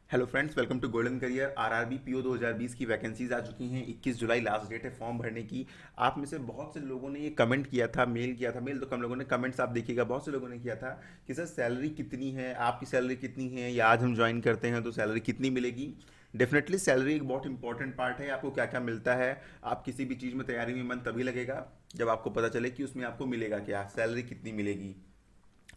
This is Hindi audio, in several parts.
Hello friends, welcome to Golden Career. RRB PO 2020 की वैकेंसीज आ चुकी हैं। 21 जुलाई लास्ट डेट है फॉर्म भरने की। आप में से बहुत से लोगों ने ये कमेंट किया था, मेल किया था। मेल तो कम लोगों ने, कमेंट्स आप देखिएगा बहुत से लोगों ने किया था कि सर सैलरी कितनी है, आपकी सैलरी कितनी है, या आज हम ज्वाइन करते हैं तो सैलरी कितनी मिलेगी। डेफिनेटली सैलरी एक बहुत इंपॉर्टेंट पार्ट है। आपको क्या क्या मिलता है, आप किसी भी चीज़ में तैयारी में मन तभी लगेगा जब आपको पता चले कि उसमें आपको मिलेगा क्या, सैलरी कितनी मिलेगी।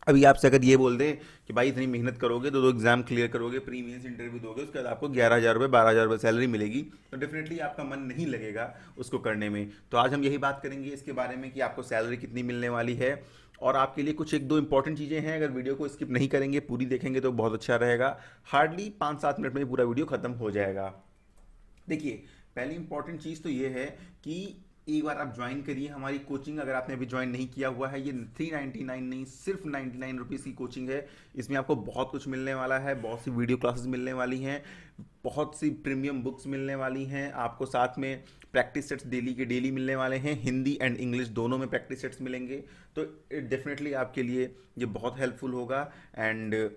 अभी आपसे अगर ये बोल दें कि भाई इतनी मेहनत करोगे तो दो एग्जाम क्लियर करोगे, प्री मेंस इंटरव्यू दोगे, उसके बाद आपको 11,000 रुपये 12,000 रुपये सैलरी मिलेगी, तो डेफिनेटली आपका मन नहीं लगेगा उसको करने में। तो आज हम यही बात करेंगे इसके बारे में कि आपको सैलरी कितनी मिलने वाली है। और आपके लिए कुछ एक दो इंपॉर्टेंट चीज़ें हैं, अगर वीडियो को स्किप नहीं करेंगे, पूरी देखेंगे तो बहुत अच्छा रहेगा। हार्डली 5-7 मिनट में पूरा वीडियो खत्म हो जाएगा। देखिए, पहली इंपॉर्टेंट चीज़ तो ये है कि एक बार आप ज्वाइन करिए हमारी कोचिंग। अगर आपने अभी ज्वाइन नहीं किया हुआ है, ये 399 नहीं, सिर्फ 99 रुपीज़ की कोचिंग है। इसमें आपको बहुत कुछ मिलने वाला है, बहुत सी वीडियो क्लासेस मिलने वाली हैं, बहुत सी प्रीमियम बुक्स मिलने वाली हैं आपको। साथ में प्रैक्टिस सेट्स डेली के डेली मिलने वाले हैं, हिंदी एंड इंग्लिश दोनों में प्रैक्टिस सेट्स मिलेंगे। तो डेफिनेटली आपके लिए ये बहुत हेल्पफुल होगा। एंड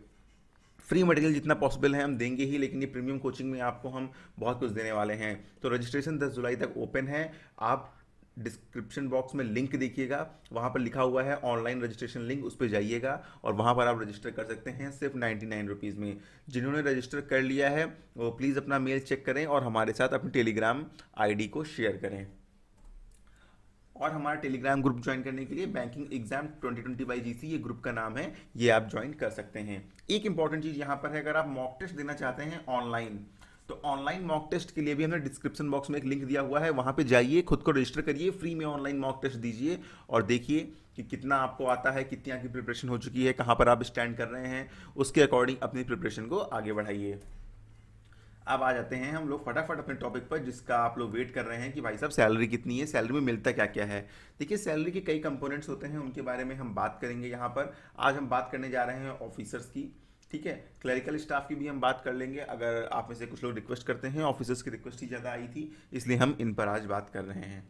फ्री मटेरियल जितना पॉसिबल है हम देंगे ही, लेकिन ये प्रीमियम कोचिंग में आपको हम बहुत कुछ देने वाले हैं। तो रजिस्ट्रेशन 10 जुलाई तक ओपन है। आप डिस्क्रिप्शन बॉक्स में लिंक देखिएगा, वहाँ पर लिखा हुआ है ऑनलाइन रजिस्ट्रेशन लिंक, उस पर जाइएगा और वहाँ पर आप रजिस्टर कर सकते हैं सिर्फ 99 रुपीज़ में। जिन्होंने रजिस्टर कर लिया है वो प्लीज़ अपना मेल चेक करें और हमारे साथ अपनी टेलीग्राम आईडी को शेयर करें। और हमारा टेलीग्राम ग्रुप ज्वाइन करने के लिए बैंकिंग एग्जाम 2020 बाई जीसी, ये ग्रुप का नाम है, ये आप ज्वाइन कर सकते हैं। एक इंपॉर्टेंट चीज़ यहाँ पर है, अगर आप मॉक टेस्ट देना चाहते हैं ऑनलाइन, तो ऑनलाइन मॉक टेस्ट के लिए भी हमने डिस्क्रिप्शन बॉक्स में एक लिंक दिया हुआ है, वहाँ पे जाइए, खुद को रजिस्टर करिए, फ्री में ऑनलाइन मॉक टेस्ट दीजिए और देखिए कि कितना आपको आता है, कितनी आपकी प्रिपरेशन हो चुकी है, कहाँ पर आप स्टैंड कर रहे हैं, उसके अकॉर्डिंग अपनी प्रिपरेशन को आगे बढ़ाइए। अब आ जाते हैं हम लोग फटाफट अपने टॉपिक पर, जिसका आप लोग वेट कर रहे हैं कि भाई साहब सैलरी कितनी है, सैलरी में मिलता क्या क्या है। देखिए, सैलरी के कई कंपोनेंट्स होते हैं, उनके बारे में हम बात करेंगे यहाँ पर। आज हम बात करने जा रहे हैं ऑफिसर्स की, ठीक है। क्लरिकल स्टाफ की भी हम बात कर लेंगे, अगर आप में से कुछ लोग रिक्वेस्ट करते हैं, ऑफिसर्स की रिक्वेस्ट ही ज़्यादा आई थी, इसलिए हम इन पर आज बात कर रहे हैं।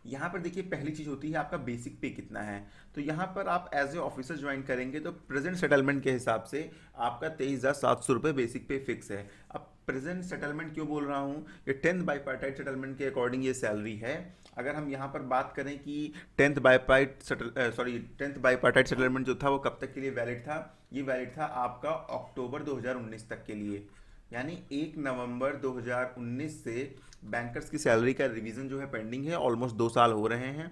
यहाँ पर देखिए, पहली चीज़ होती है आपका बेसिक पे कितना है। तो यहाँ पर आप एज ए ऑफिसर ज्वाइन करेंगे तो प्रेजेंट सेटलमेंट के हिसाब से आपका 23,700 रुपये बेसिक पे फिक्स है। अब प्रेजेंट सेटलमेंट क्यों बोल रहा हूँ, ये 10th बाईपार्टाइट सेटलमेंट के अकॉर्डिंग ये सैलरी है। अगर हम यहाँ पर बात करें कि 10th बाईपार्टाइट सेटलमेंट जो था वो कब तक के लिए वैलिड था, ये वैलिड था आपका अक्टूबर 2019 तक के लिए। यानी 1 नवंबर 2019 से बैंकर्स की सैलरी का रिवीजन जो है पेंडिंग है, ऑलमोस्ट 2 साल हो रहे हैं,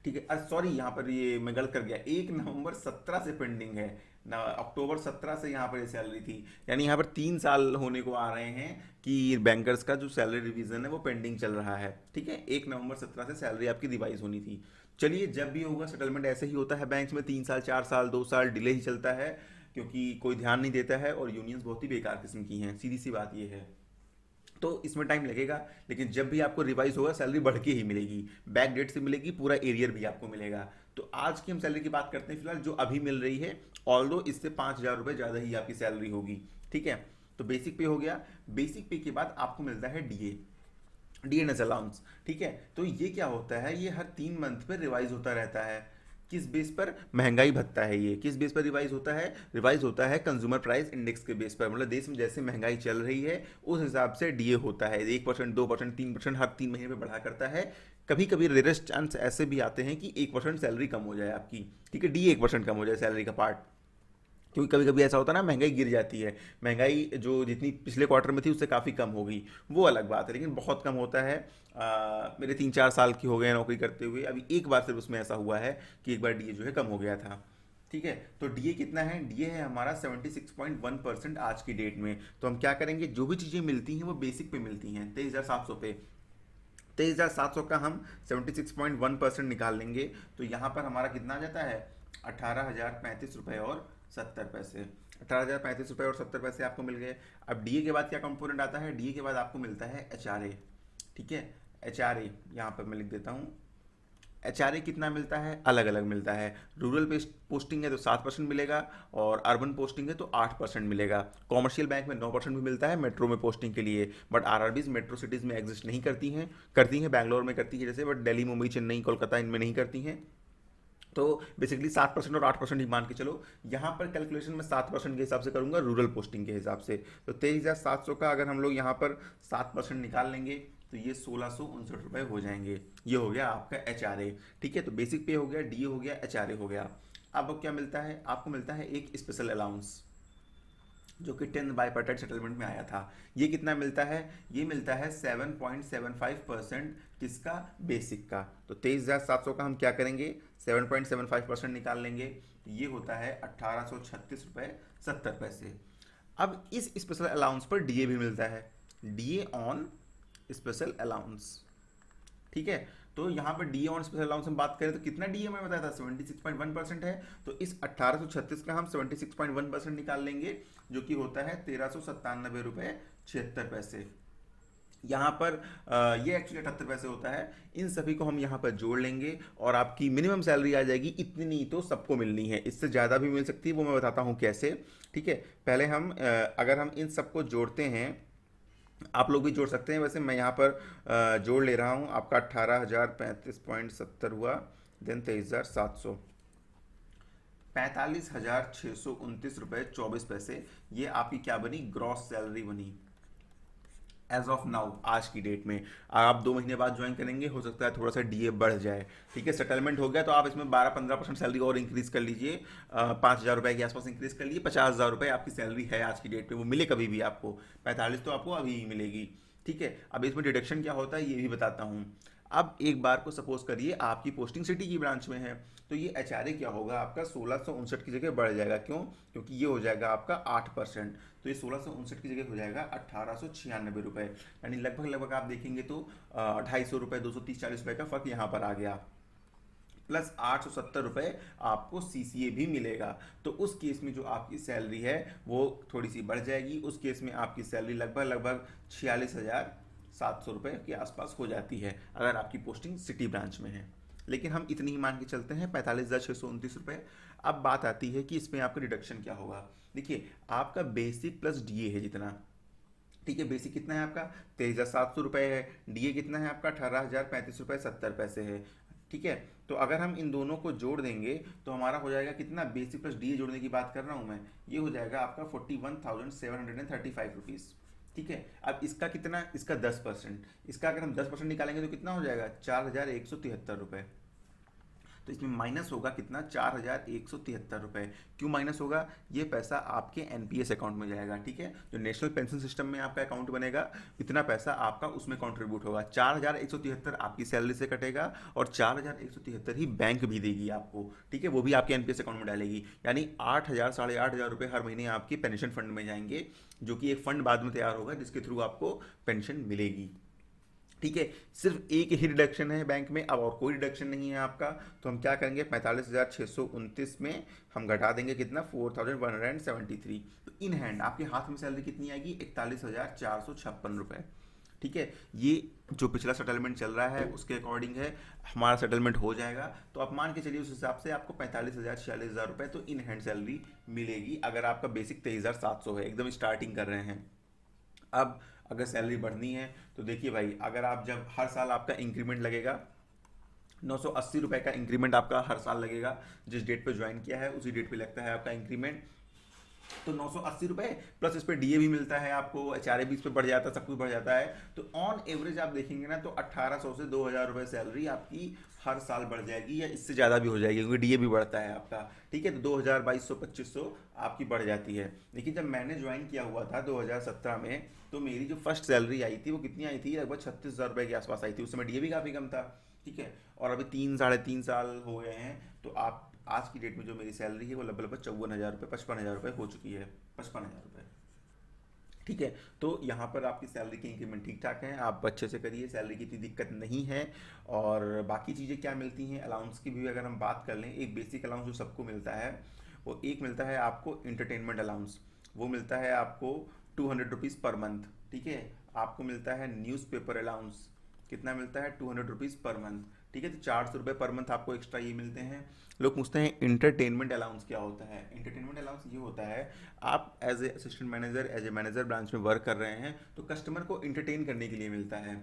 ठीक है। सॉरी, यहाँ पर ये मैं गलत कर गया, 1 नवंबर 17 से पेंडिंग है ना, अक्टूबर 17 से यहाँ पर ये सैलरी थी। यानी यहाँ पर 3 साल होने को आ रहे हैं कि बैंकर्स का जो सैलरी रिवीजन है वो पेंडिंग चल रहा है, ठीक है। 1 नवंबर 17 से सैलरी आपकी रिवाइज होनी थी। चलिए, जब भी होगा सेटलमेंट ऐसे ही होता है बैंक में, 3 साल 4 साल 2 साल डिले ही चलता है, क्योंकि कोई ध्यान नहीं देता है और यूनियंस बहुत ही बेकार किस्म की हैं, सीधी सी बात ये है। तो इसमें टाइम लगेगा, लेकिन जब भी आपको रिवाइज होगा सैलरी बढ़ के ही मिलेगी, बैक डेट से मिलेगी, पूरा एरियर भी आपको मिलेगा। तो आज की हम सैलरी की बात करते हैं फिलहाल जो अभी मिल रही है, ऑल्दो इससे 5,000 रुपये ज़्यादा ही आपकी सैलरी होगी, ठीक है। तो बेसिक पे हो गया। बेसिक पे के बाद आपको मिलता है डीए, डीएनएस अलाउंस, ठीक है। तो ये क्या होता है, ये हर 3 मंथ पे रिवाइज होता रहता है। किस बेस पर, महंगाई भत्ता है ये, किस बेस पर रिवाइज होता है, रिवाइज होता है कंज्यूमर प्राइस इंडेक्स के बेस पर। मतलब देश में जैसे महंगाई चल रही है उस हिसाब से डीए होता है, 1%, 2%, 3% हर 3 महीने पे बढ़ा करता है। कभी कभी रेयरेस्ट चांस ऐसे भी आते हैं कि 1% सैलरी कम हो जाए आपकी, ठीक है, डीए 1% कम हो जाए सैलरी का पार्ट। क्योंकि कभी कभी ऐसा होता है ना, महंगाई गिर जाती है, महंगाई जो जितनी पिछले क्वार्टर में थी उससे काफ़ी कम हो गई, वो अलग बात है, लेकिन बहुत कम होता है। मेरे 3-4 साल की हो गए नौकरी करते हुए, अभी एक बार सिर्फ उसमें ऐसा हुआ है कि एक बार डीए जो है कम हो गया था, ठीक है। तो डीए कितना है, डीए है हमारा 76.1% आज की डेट में। तो हम क्या करेंगे, जो भी चीज़ें मिलती हैं वो बेसिक पे मिलती हैं 23,700 पे, 23,700 का हम 76.1% निकाल लेंगे, तो यहाँ पर हमारा कितना आ जाता है, 18,035 रुपये और 70 पैसे। 18,035 रुपये और 70 पैसे आपको मिल गए। अब डीए के बाद क्या कंपोनेंट आता है, डीए के बाद आपको मिलता है एचआरए, ठीक है। एचआरए यहाँ पर मैं लिख देता हूँ, एचआरए कितना मिलता है, अलग अलग मिलता है। रूरल पोस्टिंग है तो 7% मिलेगा, और अर्बन पोस्टिंग है तो 8% मिलेगा। कॉमर्शियल बैंक में 9% भी मिलता है मेट्रो में पोस्टिंग के लिए, बट आरआरबीज मेट्रो सिटीज़ में एग्जिस्ट नहीं करती हैं, करती हैं बैंगलोर में करती है जैसे, बट दिल्ली मुंबई चेन्नई कोलकाता इनमें नहीं करती हैं। तो बेसिकली 7% और 8% ही मान के चलो। यहाँ पर कैलकुलेशन में 7% के हिसाब से करूंगा रूरल पोस्टिंग के हिसाब से। तो 23,700 का अगर हम लोग यहाँ पर 7% निकाल लेंगे तो ये 1659 रुपये हो जाएंगे। ये हो गया आपका HRA। ठीक है, तो बेसिक पे हो गया, DA हो गया, HRA हो गया। अब क्या मिलता है आपको? मिलता है एक स्पेशल अलाउंस जो कि 10 बाईपार्टाइट सेटलमेंट में आया था। ये कितना मिलता है? ये मिलता है 7.75% किसका? बेसिक का। तो 23,700 का हम क्या करेंगे? 7.75% निकाल लेंगे। तो ये होता है 1836 रुपये 70 पैसे। अब इस स्पेशल अलाउंस पर DA भी मिलता है, DA ऑन स्पेशल अलाउंस। ठीक है, तो यहाँ पर DA ऑन स्पेशल अलाउंस हम बात करें तो कितना DA मैं बताया था? 76.1% है। तो इस 1836 का हम 76.1% निकाल लेंगे, जो कि होता है 1397 रुपये 76 पैसे। यहाँ पर ये एक्चुअली 78 पैसे होता है। इन सभी को हम यहाँ पर जोड़ लेंगे और आपकी मिनिमम सैलरी आ जाएगी इतनी। तो सबको मिलनी है, इससे ज़्यादा भी मिल सकती है, वो मैं बताता हूँ कैसे। ठीक है, पहले हम अगर हम इन सबको जोड़ते हैं, आप लोग भी जोड़ सकते हैं। वैसे मैं यहाँ पर जोड़ ले रहा हूँ। आपका 18,035.70 हुआ, देन 23,700, 45,629 रुपये 24 पैसे। ये आपकी क्या बनी? ग्रॉस सैलरी बनी एज ऑफ नाउ, आज की डेट में। आप 2 महीने बाद ज्वाइन करेंगे, हो सकता है थोड़ा सा DA बढ़ जाए। ठीक है, सेटलमेंट हो गया तो आप इसमें 12-15% सैलरी और इंक्रीज कर लीजिए, 5,000 रुपये के आसपास इंक्रीज कर लीजिए। 50,000 रुपये आपकी सैलरी है आज की डेट में, वो मिले कभी भी आपको। 45 तो आपको अभी ही मिलेगी। ठीक है, अब इसमें डिडक्शन क्या होता है ये भी बताता हूँ। अब एक बार को सपोज करिए आपकी पोस्टिंग सिटी की ब्रांच में है, तो ये HRA क्या होगा आपका? 1659 की जगह बढ़ जाएगा। क्यों? क्योंकि ये हो जाएगा आपका 8%। तो ये 1659 की जगह हो जाएगा 1896 रुपये। यानी लगभग लगभग आप देखेंगे तो 250 रुपये, 230-40 रुपये का फर्क यहाँ पर आ गया। प्लस 870 रुपये आपको CCA भी मिलेगा। तो उस केस में जो आपकी सैलरी है वो थोड़ी सी बढ़ जाएगी। उस केस में आपकी सैलरी लगभग लगभग 46,700 रुपये के आसपास हो जाती है, अगर आपकी पोस्टिंग सिटी ब्रांच में है। लेकिन हम इतनी ही मान के चलते हैं, 45,629 रुपये। अब बात आती है कि इसमें आपका डिडक्शन क्या होगा। देखिए, आपका बेसिक प्लस DA है जितना, ठीक है, बेसिक कितना है आपका? 23,700 रुपये है। DA कितना है आपका? 18,035 रुपये 70 पैसे है। ठीक है, तो अगर हम इन दोनों को जोड़ देंगे तो हमारा हो जाएगा कितना? बेसिक प्लस DA जोड़ने की बात कर रहा हूँ मैं, ये हो जाएगा आपका 41,735 रुपीज़। ठीक है, अब इसका कितना? इसका 10%। इसका अगर हम 10% निकालेंगे तो कितना हो जाएगा? 4,173 रुपये। तो इसमें माइनस होगा कितना? 4,173 रुपये। क्यों माइनस होगा? ये पैसा आपके NPS अकाउंट में जाएगा। ठीक है, जो नेशनल पेंशन सिस्टम में आपका अकाउंट बनेगा, इतना पैसा आपका उसमें कंट्रीब्यूट होगा। 4,173 आपकी सैलरी से कटेगा और 4,173 ही बैंक भी देगी आपको। ठीक है, वो भी आपके NPS अकाउंट में डालेगी। यानी 8,000 8,500 रुपये हर महीने आपके पेंशन फंड में जाएंगे, जो कि एक फंड बाद में तैयार होगा जिसके थ्रू आपको पेंशन मिलेगी। ठीक है, सिर्फ एक ही डिडक्शन है बैंक में, अब और कोई डिडक्शन नहीं है आपका। तो हम क्या करेंगे? 45,629 में हम घटा देंगे कितना? 4,173। तो इन हैंड आपके हाथ में सैलरी कितनी आएगी? 41,456 रुपये। ठीक है, ये जो पिछला सेटलमेंट चल रहा है उसके अकॉर्डिंग है, हमारा सेटलमेंट हो जाएगा। तो आप मान के चलिए उस हिसाब से आपको 45,000 46,000 रुपये तो इन हैंड सैलरी मिलेगी, अगर आपका बेसिक 23,700 है, एकदम स्टार्टिंग कर रहे हैं। अब अगर सैलरी बढ़नी है तो देखिए भाई, अगर आप जब हर साल आपका इंक्रीमेंट लगेगा, 980 रुपये का इंक्रीमेंट आपका हर साल लगेगा। जिस डेट पे ज्वाइन किया है उसी डेट पे लगता है आपका इंक्रीमेंट। तो 980 रुपये प्लस इस पर DA भी मिलता है आपको, HRA भी इस पर बढ़ जाता है, सब कुछ बढ़ जाता है। तो ऑन एवरेज आप देखेंगे ना तो 1,800 से 2,000 रुपये सैलरी आपकी हर साल बढ़ जाएगी, या इससे ज़्यादा भी हो जाएगी क्योंकि DA भी बढ़ता है आपका। ठीक है, तो 2,000 2,200 2,500 आपकी बढ़ जाती है। लेकिन जब मैंने ज्वाइन किया हुआ था 2017 में, तो मेरी जो फर्स्ट सैलरी आई थी वो कितनी आई थी? लगभग 36,000 रुपये के आसपास आई थी। उस समय DA भी काफ़ी कम था। ठीक है, और अभी 3 साढ़े 3 साल हो गए हैं, तो आप आज की डेट में जो मेरी सैलरी है वो लगभग लगभग 54,000 रुपये 55,000 रुपये हो चुकी है। 55,000 रुपये। ठीक है, तो यहाँ पर आपकी सैलरी की इंक्रीमेंट ठीक ठाक है, आप अच्छे से करिए, सैलरी की इतनी दिक्कत नहीं है। और बाकी चीज़ें क्या मिलती हैं? अलाउंस की भी अगर हम बात कर लें, एक बेसिक अलाउंस जो सबको मिलता है, वो एक मिलता है आपको इंटरटेनमेंट अलाउंस, वो मिलता है आपको 200 रुपीज़ पर मंथ। ठीक है, आपको मिलता है न्यूज़पेपर अलाउंस, कितना मिलता है? 200 रुपीज़ पर मंथ। ठीक है, तो 400 रुपये पर मंथ आपको एक्स्ट्रा ये मिलते हैं। लोग पूछते हैं इंटरटेनमेंट अलाउंस क्या होता है? इंटरटेनमेंट अलाउंस ये होता है, आप as a assistant manager, as a manager branch में वर्क कर रहे हैं तो कस्टमर को इंटरटेन करने के लिए मिलता है।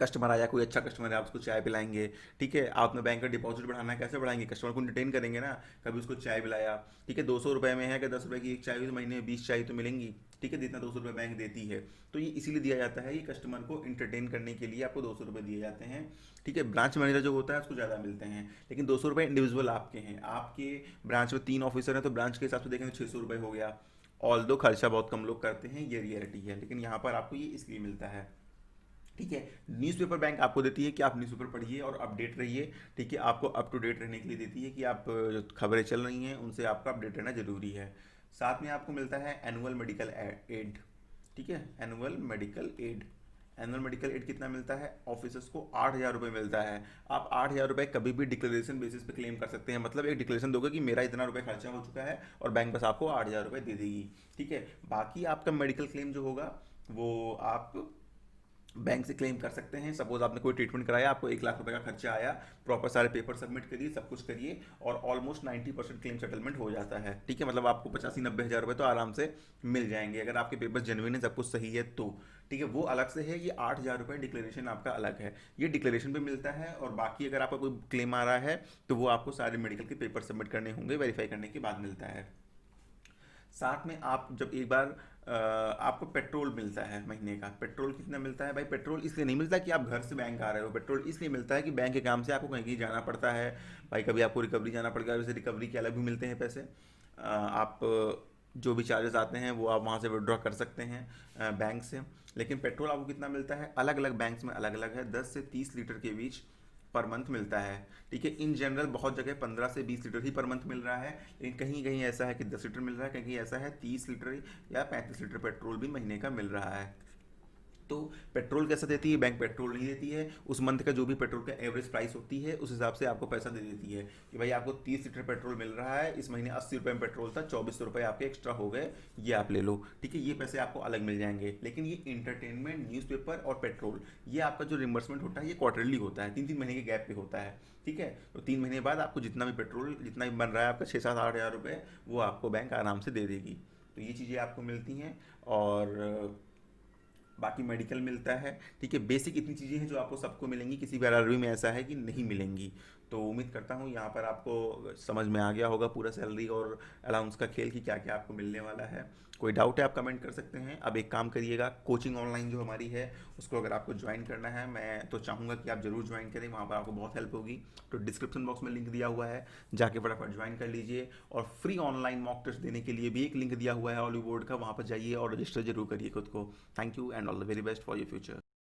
कस्टमर आया, कोई अच्छा कस्टमर है, आप उसको चाय पिलाएंगे। ठीक है, आप अपने बैंक का डिपॉजिट बढ़ाना है, कैसे बढ़ाएंगे? कस्टमर को इंटरटेन करेंगे ना। कभी उसको चाय पिलाया। ठीक है, 200 रुपये में है कि 10 रुपये की एक चाय हुई तो महीने में 20 चाय तो मिलेंगी। ठीक है, जितना 200 रुपये बैंक देती है। तो ये इसीलिए दिया जाता है, ये कस्टमर को इंटरटेन करने के लिए आपको 200 रुपये दिए जाते हैं। ठीक है, ब्रांच मैनेजर जो होता है उसको ज़्यादा मिलते हैं, लेकिन 200 रुपये इंडिविजुअल आपके हैं। आपके ब्रांच में 3 ऑफिसर हैं तो ब्रांच के हिसाब से देखें तो 600 रुपये हो गया। ऑल दो खर्चा बहुत कम लोग करते हैं, ये रियलिटी है, लेकिन यहाँ पर आपको ये इसलिए मिलता है। ठीक है, न्यूज़पेपर बैंक आपको देती है कि आप न्यूज़पेपर पढ़िए और अपडेट रहिए। ठीक है, आपको अप टू डेट रहने के लिए देती है कि आप जो खबरें चल रही हैं उनसे आपका अपडेट रहना जरूरी है। साथ में आपको मिलता है एनुअल मेडिकल एड। ठीक है, annual medical aid. Annual medical aid कितना मिलता है? ऑफिसर्स को 8,000 रुपये मिलता है। आप 8,000 रुपये कभी भी डिक्लेरेशन बेसिस पे क्लेम कर सकते हैं, मतलब एक डिक्लेरेशन दोगे कि मेरा इतना रुपये खर्चा हो चुका है और बैंक बस आपको 8,000 रुपये दे देगी। ठीक है, बाकी आपका मेडिकल क्लेम जो होगा वो आप बैंक से क्लेम कर सकते हैं। सपोज आपने कोई ट्रीटमेंट कराया, आपको 1 लाख रुपए का खर्चा आया, प्रॉपर सारे पेपर सबमिट करिए, सब कुछ करिए और ऑलमोस्ट 90% क्लेम सेटलमेंट हो जाता है। ठीक है, मतलब आपको 85-90 हज़ार रुपये तो आराम से मिल जाएंगे अगर आपके पेपर जेन्युइन है, सब कुछ सही है तो। ठीक है, वो अलग से है। ये 8,000 रुपये डिक्लेरेशन आपका अलग है, ये डिक्लेरेशन पे मिलता है। और बाकी अगर आपका कोई क्लेम आ रहा है तो वो आपको सारे मेडिकल के पेपर सबमिट करने होंगे, वेरीफाई करने के बाद मिलता है। साथ में आप जब एक बार आपको पेट्रोल मिलता है महीने का। पेट्रोल कितना मिलता है भाई? पेट्रोल इसलिए नहीं मिलता कि आप घर से बैंक आ रहे हो, पेट्रोल इसलिए मिलता है कि बैंक के काम से आपको कहीं कहीं जाना पड़ता है। भाई कभी आपको रिकवरी जाना पड़ेगा, वैसे रिकवरी के अलग भी मिलते हैं पैसे। आप जो भी चार्जेस आते हैं वो आप वहाँ से विड्रॉ कर सकते हैं बैंक से। लेकिन पेट्रोल आपको कितना मिलता है? अलग अलग बैंक्स में अलग अलग है, 10 से 30 लीटर के बीच पर मंथ मिलता है। ठीक है, इन जनरल बहुत जगह 15 से 20 लीटर ही पर मंथ मिल रहा है, लेकिन कहीं कहीं ऐसा है कि 10 लीटर मिल रहा है, कहीं कहीं ऐसा है 30 लीटर या 35 लीटर पेट्रोल भी महीने का मिल रहा है। तो पेट्रोल कैसा देती है बैंक? पेट्रोल नहीं देती है, उस मंथ का जो भी पेट्रोल का एवरेज प्राइस होती है उस हिसाब से आपको पैसा दे देती है कि भाई आपको 30 लीटर पेट्रोल मिल रहा है, इस महीने 80 रुपये में पेट्रोल था, 2400 रुपये आपके एक्स्ट्रा हो गए, ये आप ले लो। ठीक है, ये पैसे आपको अलग मिल जाएंगे। लेकिन ये इंटरटेनमेंट, न्यूज़पेपर और पेट्रोल, ये आपका जो रिम्बर्समेंट होता है ये क्वार्टरली होता है, 3-3 महीने के गैप पे होता है। ठीक है, तो 3 महीने बाद आपको जितना भी पेट्रोल, जितना भी बन रहा है आपका 6-7-8 हज़ार रुपये, वो आपको बैंक आराम से दे देगी। तो ये चीज़ें आपको मिलती हैं। और बाकी मेडिकल मिलता है। ठीक है, बेसिक इतनी चीज़ें हैं जो आपको सबको मिलेंगी, किसी भी आरआरबी में ऐसा है कि नहीं मिलेंगी। तो उम्मीद करता हूँ यहाँ पर आपको समझ में आ गया होगा पूरा सैलरी और अलाउंस का खेल कि क्या क्या आपको मिलने वाला है। कोई डाउट है आप कमेंट कर सकते हैं। अब एक काम करिएगा, कोचिंग ऑनलाइन जो हमारी है उसको अगर आपको ज्वाइन करना है, मैं तो चाहूँगा कि आप ज़रूर ज्वाइन करें, वहाँ पर आपको बहुत हेल्प होगी। तो डिस्क्रिप्शन बॉक्स में लिंक दिया हुआ है, जाके फटाफट ज्वाइन कर लीजिए। और फ्री ऑनलाइन मॉक टेस्ट देने के लिए भी एक लिंक दिया हुआ है हॉलीवुड का, वहाँ पर जाइए और रजिस्टर जरूर करिए खुद को। Thank you and all the very best for your future.